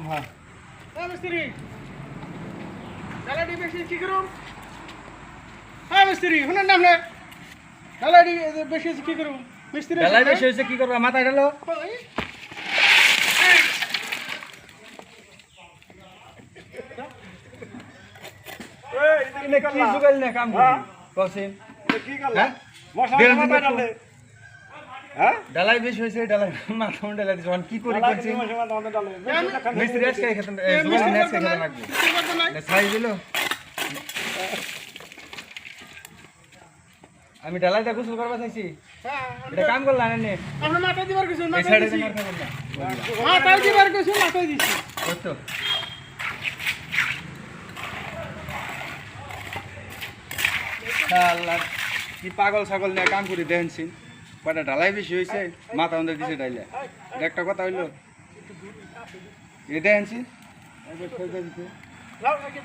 হ্যাঁ মিস্ত্রি ডালাডি বেশি কি করুম? হ্যাঁ মিস্ত্রি শুনুন না আপনি ডালাডি বেশি কি করুম? মিস্ত্রি বেলায় বেশি হয়েছে কি করবো মাথায় ঢালো কি জোগাইল না কাম করি কসিন হ্যাঁ ডালাই বেশি হয়েছে ডালাই মাথা ডালাই দিছে কি করি করছি মিস্ত্রি আজকে খেতে জোগাইল না আজকে খেতে লাগবে না ছাই দিল আমি ডালাইটা গোসল করবা চাইছি এটা কাম করলাম না আপনি মাথা দিবার কিছু এই মাথা সাইডে দিছি মার খাবেন না মাথা দিবার কিছু মাথা দিছি কত আল্লাহ কি পাগল ছাগল নিয়ে কাম করি দেখেনছি কয়টা ঢালাই বেশি হয়েছে মাথা আমাদের দিছে ডাইলে একটা কথা হইলো এটা আনছি লাও নাকি